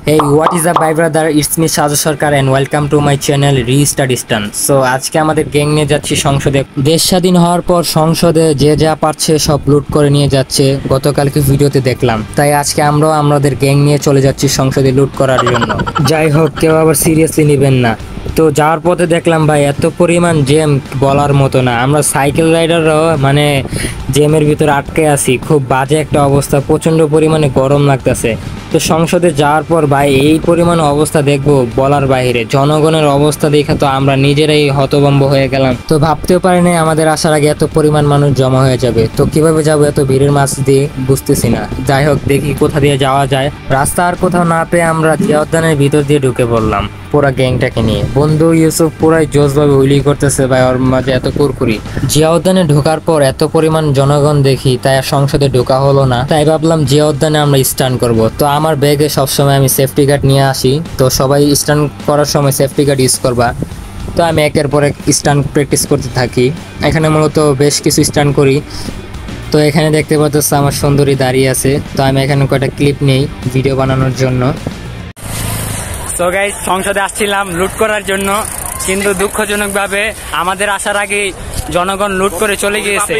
Hey, what is up, my brother? It's me Shaju Sarkar and welcome to my channel Restart Instant. So আজকে আমাদের gang নিয়ে যাচ্ছি সংসদে। দেশ স্বাধীন হওয়ার পর সংসদে যে যা পারছে সব লুট করে নিয়ে যাচ্ছে, গতকালকে ভিডিওতে দেখলাম। তাই আজকে আমরাও আমাদের গ্যাং নিয়ে চলে যাচ্ছি সংসদে লুট করার জন্য। যাই হোক, কেউ আবার সিরিয়াসলি নেবেন না। তো যাওয়ার পথে দেখলাম ভাই এত পরিমাণ জ্যাম বলার মতো না। আমরা সাইকেল রাইডাররাও মানে জ্যামের ভিতরে আটকে আছি। খুব বাজে একটা অবস্থা, প্রচণ্ড পরিমাণে গরম লাগতেছে। তো সংসদে যাওয়ার পর ভাই এই পরিমাণ অবস্থা দেখবো বলার বাইরে। জনগণের অবস্থা দেখে তো আমরা নিজেরাই হতভম্ব হয়ে গেলাম। তো ভাবতেও পারি না আমাদের আসার আগে এত পরিমাণ মানুষ জমা হয়ে যাবে। তো কিভাবে যাবো এত ভিড়ের মাঝ দিয়ে বুঝতেছি না। যাই হোক, দেখি কোথা দিয়ে যাওয়া যায়। রাস্তা আর কোথাও না পেয়ে আমরা জিয়া উদ্যানের ভিতর দিয়ে ঢুকে পড়লাম পুরা গ্যাংটাকে নিয়ে। বন্ধু ইউসুফ পুরাই জোশভাবে হুইলি করতেছে ভাই, ওর মাঝে এত কুরকুরি। জিয়া উদ্যানে ঢোকার পর এত পরিমাণ জনগণ দেখি, তাই আর সংসদে ঢোকা হলো না। তাই ভাবলাম জিয়া উদ্যানে আমরা স্ট্যান্ড করব। তো আমার ব্যাগে সবসময় আমি সেফটি গার্ড নিয়ে আসি, তো সবাই স্ট্যান্ড করার সময় সেফটি গার্ড ইউজ করবা। তো আমি একের পর এক স্ট্যান্ড প্র্যাকটিস করতে থাকি। এখানে মূলত বেশ কিছু স্ট্যান্ড করি। তো এখানে দেখতে পাচ্ছ আমার সুন্দরী দাঁড়িয়ে আছে। তো আমি এখানে কয়েকটা ক্লিপ নেই ভিডিও বানানোর জন্য। তো গাইস, সংসদে আসছিলাম লুট করার জন্য, কিন্তু দুঃখজনকভাবে আমাদের আসার আগে জনগণ লুট করে চলে গিয়েছে।